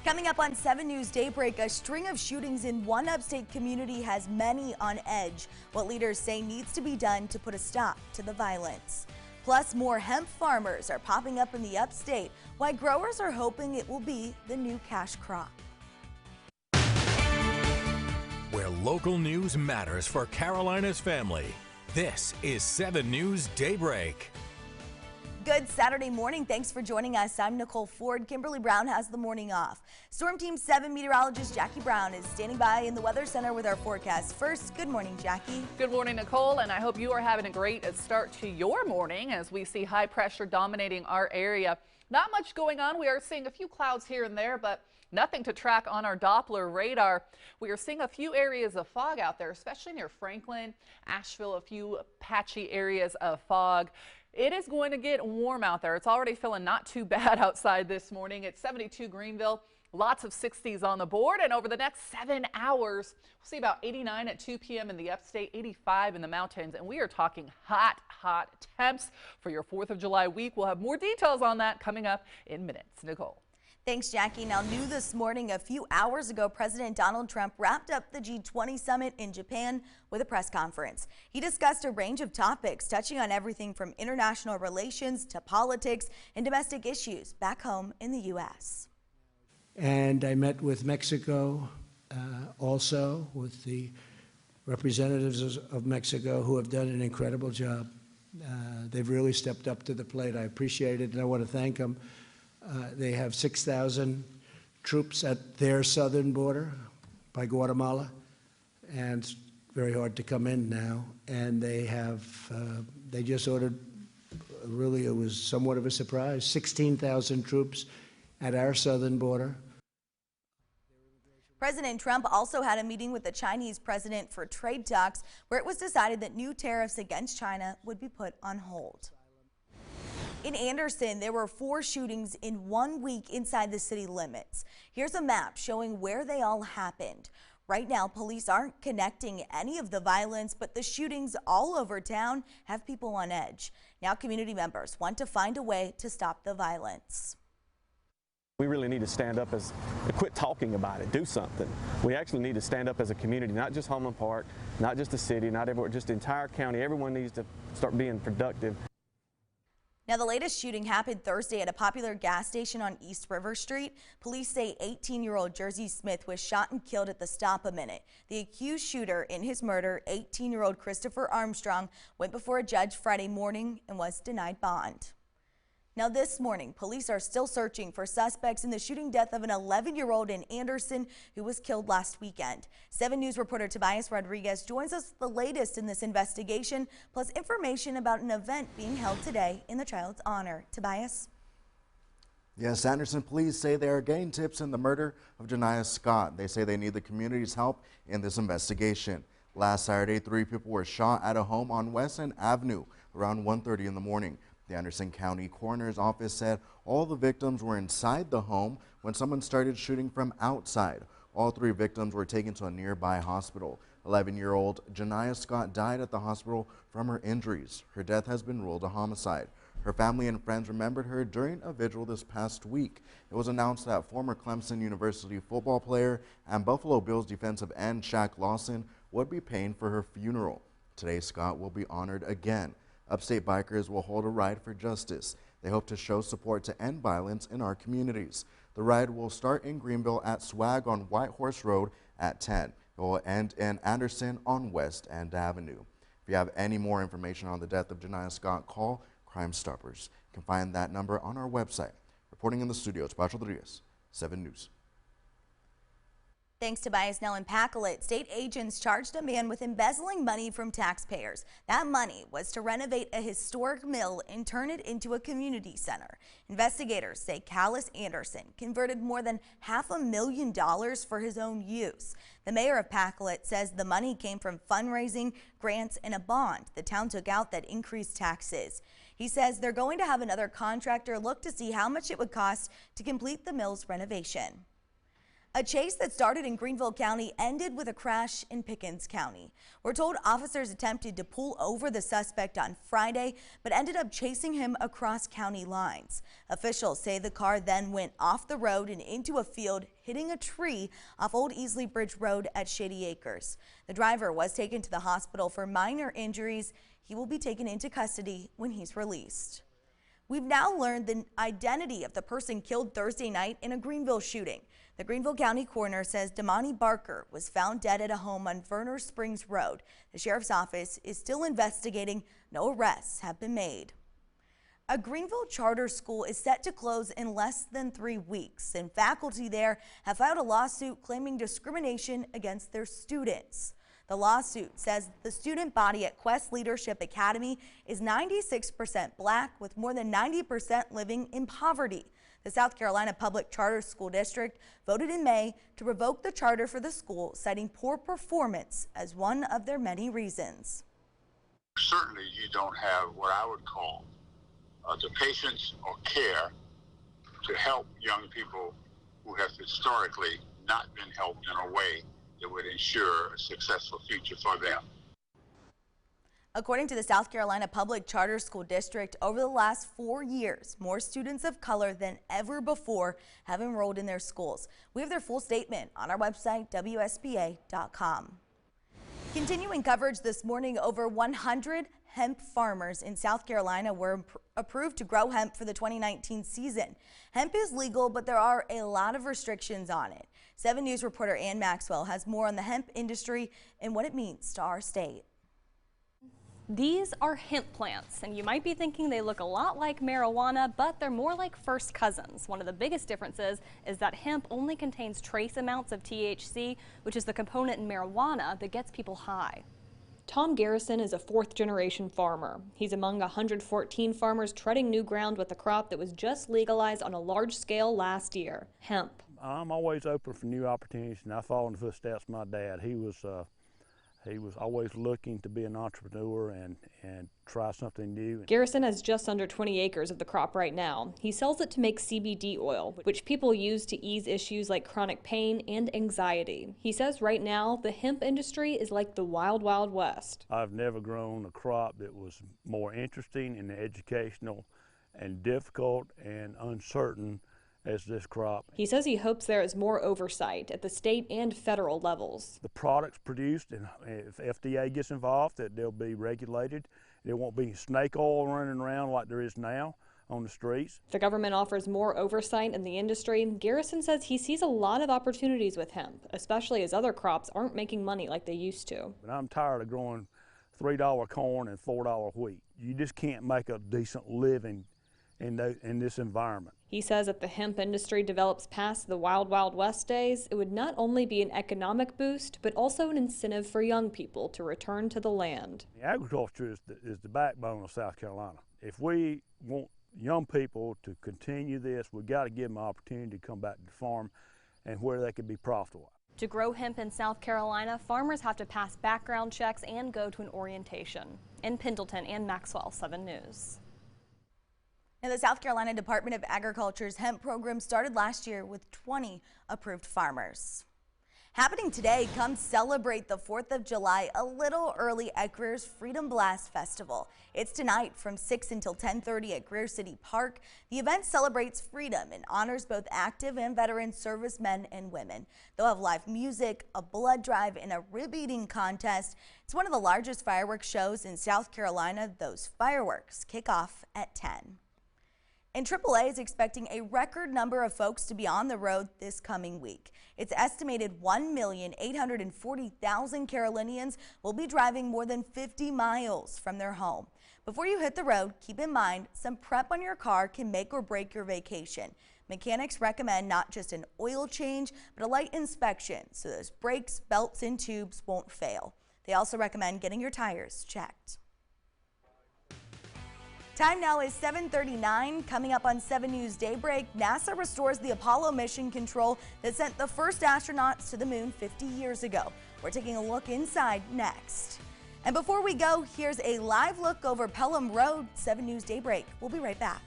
Coming up on 7 News Daybreak, a string of shootings in one upstate community has many on edge. What leaders say needs to be done to put a stop to the violence. Plus, more hemp farmers are popping up in the upstate, why growers are hoping it will be the new cash crop. Where local news matters for Carolina's family. This is 7 News Daybreak. Good Saturday morning. Thanks for joining us. I'm Nicole Ford. Kimberly Brown has the morning off. Storm Team 7 meteorologist Jackie Brown is standing by in the Weather Center with our forecast. First, good morning, Jackie. Good morning, Nicole, and I hope you are having a great start to your morning as we see high pressure dominating our area. Not much going on. We are seeing a few clouds here and there, but nothing to track on our Doppler radar. We are seeing a few areas of fog out there, especially near Franklin, Asheville, a few patchy areas of fog. It is going to get warm out there. It's already feeling not too bad outside this morning. It's 72 Greenville, lots of 60s on the board. And over the next 7 hours, we'll see about 89 at 2 p.m. in the upstate, 85 in the mountains. And we are talking hot temps for your 4th of July week. We'll have more details on that coming up in minutes. Nicole. Thanks, Jackie. Now, new this morning, a few hours ago, President Donald Trump wrapped up the G20 summit in Japan with a press conference. He discussed a range of topics, touching on everything from international relations to politics and domestic issues back home in the U.S. And I met with Mexico, also with the representatives of Mexico, who have done an incredible job. They've really stepped up to the plate. I appreciate it, and I want to thank them. They have 6,000 troops at their southern border by Guatemala, and it's very hard to come in now. And they just ordered, really it was somewhat of a surprise, 16,000 troops at our southern border. President Trump also had a meeting with the Chinese president for trade talks, where it was decided that new tariffs against China would be put on hold. In Anderson, there were 4 shootings in 1 week inside the city limits. Here's a map showing where they all happened. Right now, police aren't connecting any of the violence, but the shootings all over town have people on edge. Now, community members want to find a way to stop the violence. We really need to stand up quit talking about it, do something. We actually need to stand up as a community, not just Homeland Park, not just the city, not everywhere, just the entire county. Everyone needs to start being productive. Now, the latest shooting happened Thursday at a popular gas station on East River Street. Police say 18-year-old Jersey Smith was shot and killed at the stop a minute. The accused shooter in his murder, 18-year-old Christopher Armstrong, went before a judge Friday morning and was denied bond. Now, this morning, police are still searching for suspects in the shooting death of an 11-year-old in Anderson who was killed last weekend. 7 News reporter Tobias Rodriguez joins us with the latest in this investigation, plus information about an event being held today in the child's honor. Tobias? Yes, Anderson police say they are getting tips in the murder of Janiah Scott. They say they need the community's help in this investigation. Last Saturday, 3 people were shot at a home on West End Avenue around 1:30 in the morning. The Anderson County Coroner's Office said all the victims were inside the home when someone started shooting from outside. All 3 victims were taken to a nearby hospital. 11-year-old Janiah Scott died at the hospital from her injuries. Her death has been ruled a homicide. Her family and friends remembered her during a vigil this past week. It was announced that former Clemson University football player and Buffalo Bills defensive end Shaq Lawson would be paying for her funeral. Today, Scott will be honored again. Upstate bikers will hold a ride for justice. They hope to show support to end violence in our communities. The ride will start in Greenville at Swag on White Horse Road at 10. It will end in Anderson on West End Avenue. If you have any more information on the death of Janiah Scott, call Crime Stoppers. You can find that number on our website. Reporting in the studio, Tobias Rodriguez, 7 News. Thanks, Tobias. Now in Pacolet, state agents charged a man with embezzling money from taxpayers. That money was to renovate a historic mill and turn it into a community center. Investigators say Callis Anderson converted more than $500,000 for his own use. The mayor of Pacolet says the money came from fundraising, grants, and a bond the town took out that increased taxes. He says they're going to have another contractor look to see how much it would cost to complete the mill's renovation. A chase that started in Greenville County ended with a crash in Pickens County. We're told officers attempted to pull over the suspect on Friday, but ended up chasing him across county lines. Officials say the car then went off the road and into a field, hitting a tree off Old Easley Bridge Road at Shady Acres. The driver was taken to the hospital for minor injuries. He will be taken into custody when he's released. We've now learned the identity of the person killed Thursday night in a Greenville shooting. The Greenville County coroner says Damani Barker was found dead at a home on Verner Springs Road. The sheriff's office is still investigating. No arrests have been made. A Greenville charter school is set to close in less than 3 weeks, and faculty there have filed a lawsuit claiming discrimination against their students. The lawsuit says the student body at Quest Leadership Academy is 96% black, with more than 90% living in poverty. The South Carolina Public Charter School District voted in May to revoke the charter for the school, citing poor performance as one of their many reasons. Certainly you don't have what I would call the patience or care to help young people who have historically not been helped in a way that would ensure a successful future for them. According to the South Carolina Public Charter School District, over the last 4 years, more students of color than ever before have enrolled in their schools. We have their full statement on our website, WSPA.com. Continuing coverage this morning, over 100 hemp farmers in South Carolina were approved to grow hemp for the 2019 season. Hemp is legal, but there are a lot of restrictions on it. 7 News reporter Ann Maxwell has more on the hemp industry and what it means to our state. These are hemp plants, and you might be thinking they look a lot like marijuana, but they're more like first cousins. One of the biggest differences is that hemp only contains trace amounts of THC, which is the component in marijuana that gets people high. Tom Garrison is a fourth-generation farmer. He's among 114 farmers treading new ground with a crop that was just legalized on a large scale last year, hemp. I'm always open for new opportunities, and I follow in the footsteps of my dad. He was always looking to be an entrepreneur and try something new. Garrison has just under 20 acres of the crop right now. He sells it to make CBD oil, which people use to ease issues like chronic pain and anxiety. He says right now the hemp industry is like the wild, wild west. I've never grown a crop that was more interesting and educational and difficult and uncertain as this crop. He says he hopes there is more oversight at the state and federal levels. The products produced, and if FDA gets involved, that they'll be regulated. There won't be snake oil running around like there is now on the streets. If the government offers more oversight in the industry, Garrison says he sees a lot of opportunities with hemp, especially as other crops aren't making money like they used to. But I'm tired of growing $3 corn and $4 wheat. You just can't make a decent living in this environment. He says if the hemp industry develops past the wild, wild west days, it would not only be an economic boost, but also an incentive for young people to return to the land. Agriculture is the backbone of South Carolina. If we want young people to continue this, we've got to give them an opportunity to come back to the farm and where they can be profitable. To grow hemp in South Carolina, farmers have to pass background checks and go to an orientation. In Pendleton, Ann Maxwell, 7 News. Now, the South Carolina Department of Agriculture's hemp program started last year with 20 approved farmers. Happening today, come celebrate the 4th of July a little early at Greer's Freedom Blast Festival. It's tonight from 6 until 10:30 at Greer City Park. The event celebrates freedom and honors both active and veteran servicemen and women. They'll have live music, a blood drive, and a rib eating contest. It's one of the largest fireworks shows in South Carolina. Those fireworks kick off at 10. And AAA is expecting a record number of folks to be on the road this coming week. It's estimated 1,840,000 Carolinians will be driving more than 50 miles from their home. Before you hit the road, keep in mind some prep on your car can make or break your vacation. Mechanics recommend not just an oil change, but a light inspection so those brakes, belts, and tubes won't fail. They also recommend getting your tires checked. Time now is 7:39. Coming up on 7 News Daybreak, NASA restores the Apollo mission control that sent the first astronauts to the moon 50 years ago. We're taking a look inside next. And before we go, here's a live look over Pelham Road. 7 News Daybreak. We'll be right back.